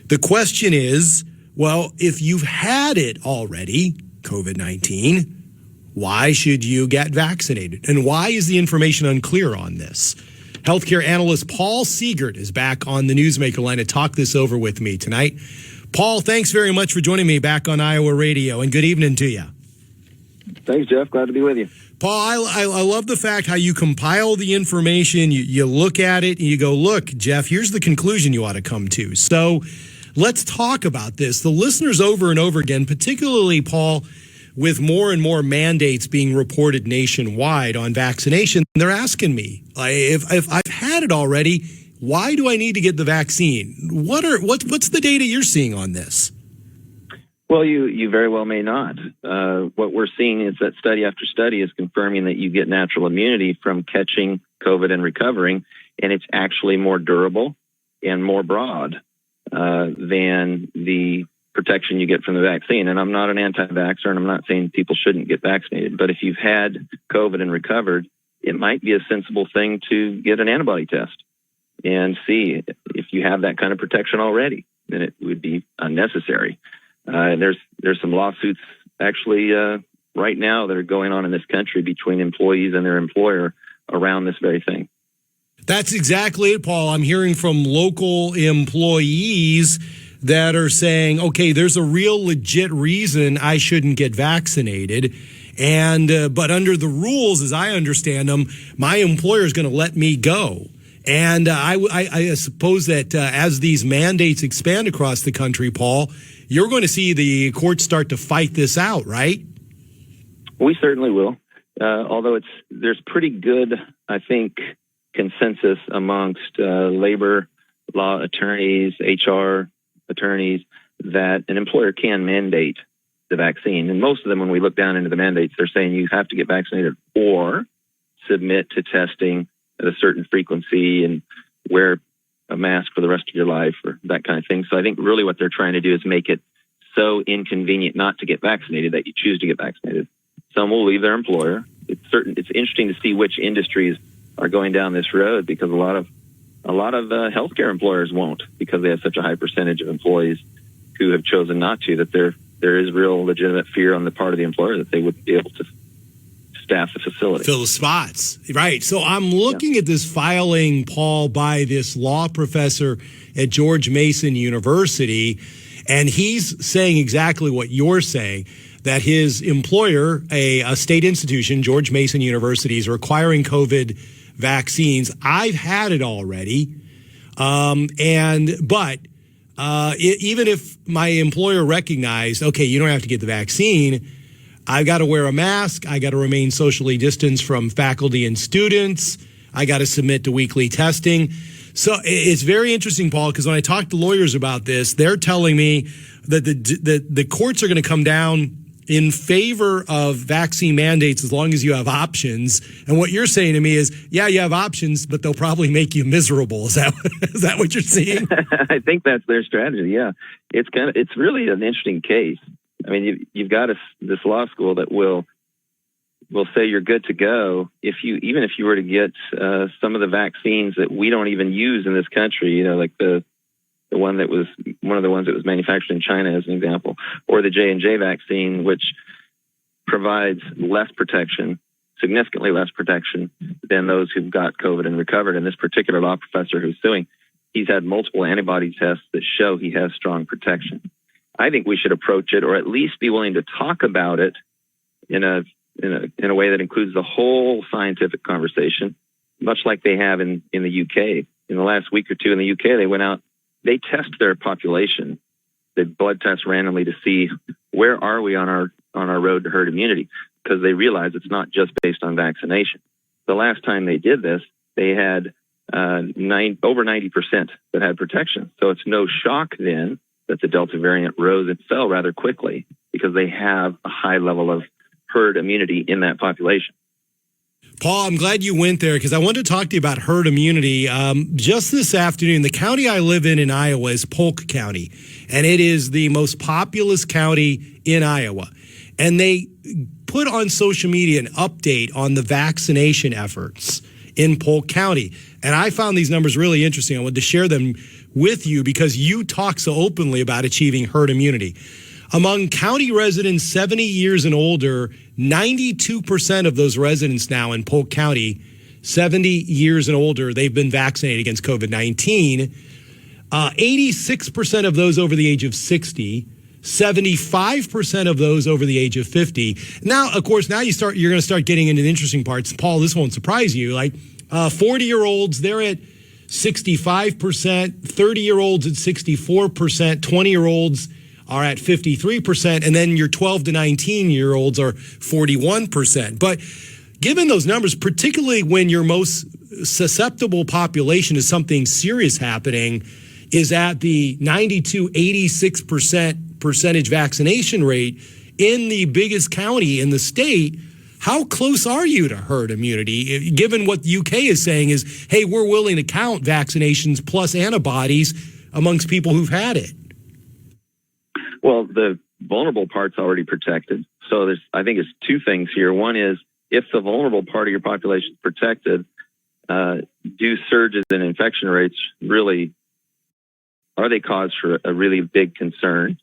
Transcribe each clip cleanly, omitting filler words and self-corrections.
The question is, well, if you've had it already, COVID-19, why should you get vaccinated? And why is the information unclear on this? Healthcare analyst Paul Seegert is back on the Newsmaker line to talk this over with me tonight. Paul, thanks very much for joining me back on Iowa Radio, and good evening to you. Thanks, Jeff. Glad to be with you. Paul, I love the fact how you compile the information, you look at it, and you go, look, Jeff, here's the conclusion you ought to come to. So let's talk about this. The listeners over and over again, particularly, Paul, with more and more mandates being reported nationwide on vaccination, they're asking me, if I've had it already, why do I need to get the vaccine? What's the data you're seeing on this? Well, you very well may not. What we're seeing is that study after study is confirming that you get natural immunity from catching COVID and recovering, and it's actually more durable and more broad than the protection you get from the vaccine. And I'm not an anti-vaxxer, and I'm not saying people shouldn't get vaccinated. But if you've had COVID and recovered, it might be a sensible thing to get an antibody test and see if you have that kind of protection already. Then it would be unnecessary. And there's some lawsuits actually right now that are going on in this country between employees and their employer around this very thing. That's exactly it, Paul. I'm hearing from local employees that are saying, okay, there's a real legit reason I shouldn't get vaccinated. And but under the rules, as I understand them, my employer is going to let me go. And I suppose that as these mandates expand across the country, Paul, you're going to see the courts start to fight this out, right? We certainly will. Although there's pretty good, I think, consensus amongst labor law attorneys, HR attorneys, that an employer can mandate the vaccine. And most of them, when we look down into the mandates, they're saying you have to get vaccinated or submit to testing at a certain frequency and wear a mask for the rest of your life or that kind of thing. So I think really what they're trying to do is make it so inconvenient not to get vaccinated that you choose to get vaccinated. Some will leave their employer. It's interesting to see which industries are going down this road, because a lot of healthcare employers won't, because they have such a high percentage of employees who have chosen not to, that there is real legitimate fear on the part of the employer that they wouldn't be able to staff the facility. Fill the spots. Right. So I'm looking at this filing, Paul, by this law professor at George Mason University, and he's saying exactly what you're saying, that his employer, a state institution, George Mason University, is requiring COVID vaccines. I've had it already. Even if my employer recognized, okay, you don't have to get the vaccine, I've got to wear a mask. I got to remain socially distanced from faculty and students. I got to submit to weekly testing. So it's very interesting, Paul, because when I talk to lawyers about this, they're telling me that the courts are going to come down in favor of vaccine mandates as long as you have options. And what you're saying to me is, yeah, you have options, but they'll probably make you miserable. Is that what you're seeing? I think that's their strategy. Yeah, it's really an interesting case. I mean, you've got this law school that will say you're good to go even if you were to get some of the vaccines that we don't even use in this country. Like the one that was one of the ones that was manufactured in China, as an example, or the J&J vaccine, which provides less protection, significantly less protection than those who've got COVID and recovered. And this particular law professor who's suing, he's had multiple antibody tests that show he has strong protection. I think we should approach it, or at least be willing to talk about it in a way that includes the whole scientific conversation, much like they have in the UK. In the last week or two in the UK, they went out, they test their population. They blood test randomly to see where are we on our road to herd immunity, because they realize it's not just based on vaccination. The last time they did this, they had over 90% that had protection. So it's no shock then that the Delta variant rose and fell rather quickly, because they have a high level of herd immunity in that population. Paul, I'm glad you went there, because I wanted to talk to you about herd immunity. Just this afternoon, the county I live in Iowa is Polk County, and it is the most populous county in Iowa. And they put on social media an update on the vaccination efforts in Polk County. And I found these numbers really interesting. I wanted to share them with you because you talk so openly about achieving herd immunity. Among county residents 70 years and older, 92% of those residents now in Polk County, 70 years and older, they've been vaccinated against COVID-19. 86% of those over the age of 60, 75% of those over the age of 50. Now, of course, you're going to start getting into the interesting parts. Paul, this won't surprise you. Like 40-year-olds, they're at 65%, 30-year-olds at 64%, 20-year-olds are at 53%, and then your 12 to 19-year-olds are 41%. But given those numbers, particularly when your most susceptible population to something serious happening is at the 92-86% percentage vaccination rate in the biggest county in the state, how close are you to herd immunity? Given what the UK is saying is, hey, we're willing to count vaccinations plus antibodies amongst people who've had it. Well, the vulnerable part's already protected. So I think it's two things here. One is if the vulnerable part of your population is protected, do surges in infection rates really, are they cause for a really big concern?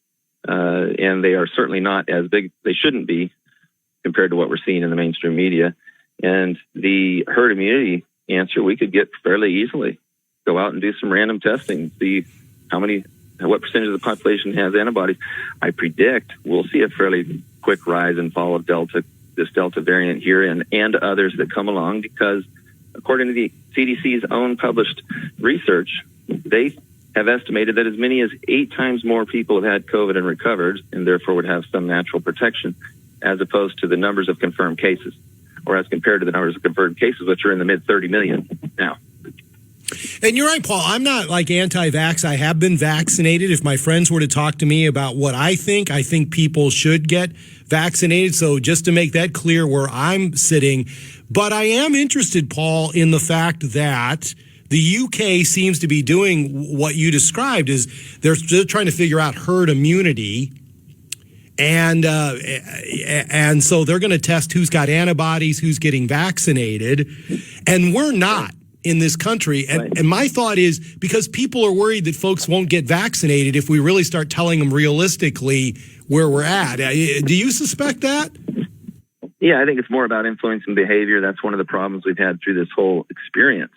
And they are certainly not as big, they shouldn't be compared to what we're seeing in the mainstream media. And the herd immunity answer we could get fairly easily. Go out and do some random testing, see what percentage of the population has antibodies. I predict we'll see a fairly quick rise and fall of this Delta variant here and others that come along because according to the CDC's own published research, they have estimated that as many as 8 times more people have had COVID and recovered and therefore would have some natural protection as opposed to the numbers of confirmed cases or as compared to the numbers of confirmed cases, which are in the mid 30 million now. And you're right, Paul. I'm not like anti-vax. I have been vaccinated. If my friends were to talk to me about what I think people should get vaccinated. So just to make that clear where I'm sitting. But I am interested, Paul, in the fact that the UK seems to be doing what you described is they're trying to figure out herd immunity. And so they're going to test who's got antibodies, who's getting vaccinated. And we're not in this country. And my thought is because people are worried that folks won't get vaccinated if we really start telling them realistically where we're at. Do you suspect that? Yeah, I think it's more about influencing behavior. That's one of the problems we've had through this whole experience.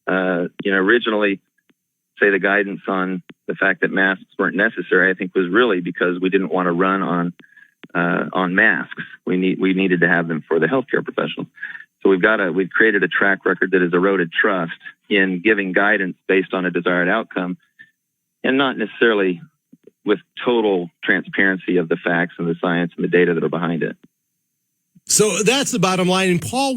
Originally, say the guidance on the fact that masks weren't necessary, I think was really because we didn't want to run on masks. We needed to have them for the healthcare professionals. So we've created a track record that has eroded trust in giving guidance based on a desired outcome and not necessarily with total transparency of the facts and the science and the data that are behind it. So that's the bottom line. And Paul,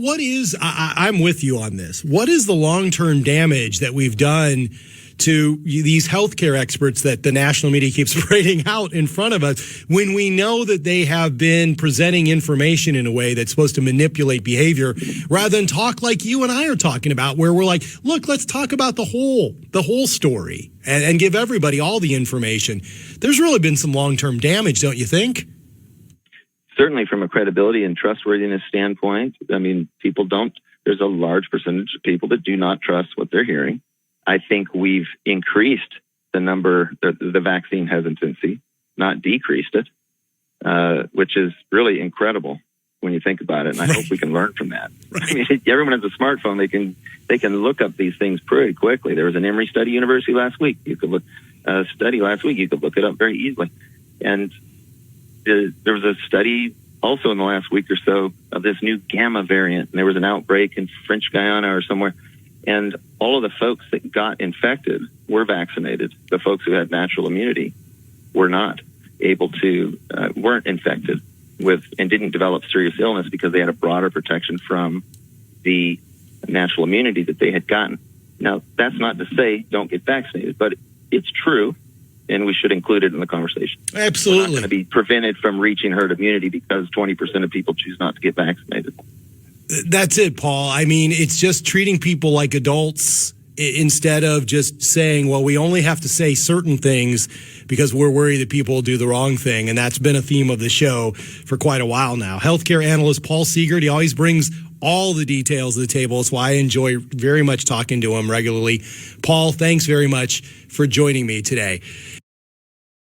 I'm with you on this. What is the long-term damage that we've done to these healthcare experts that the national media keeps parading out in front of us when we know that they have been presenting information in a way that's supposed to manipulate behavior rather than talk like you and I are talking about, where we're like, look, let's talk about the whole story and give everybody all the information. There's really been some long-term damage, don't you think? Certainly from a credibility and trustworthiness standpoint. I mean, there's a large percentage of people that do not trust what they're hearing. I think we've increased the vaccine hesitancy, not decreased it, which is really incredible when you think about it. And I hope we can learn from that. Right. I mean, everyone has a smartphone. They can look up these things pretty quickly. There was an Emory study university last week. You could look it up very easily. And there was a study also in the last week or so of this new Gamma variant. And there was an outbreak in French Guiana or somewhere. And all of the folks that got infected were vaccinated. The folks who had natural immunity were not weren't infected and didn't develop serious illness because they had a broader protection from the natural immunity that they had gotten. Now, that's not to say don't get vaccinated, but it's true, and we should include it in the conversation. Absolutely. We're not going to be prevented from reaching herd immunity because 20% of people choose not to get vaccinated. That's it, Paul. I mean, it's just treating people like adults instead of just saying, well, we only have to say certain things because we're worried that people will do the wrong thing. And that's been a theme of the show for quite a while now. Healthcare analyst Paul Seegert, he always brings all the details of the table. It's why I enjoy very much talking to him regularly. Paul, thanks very much for joining me today.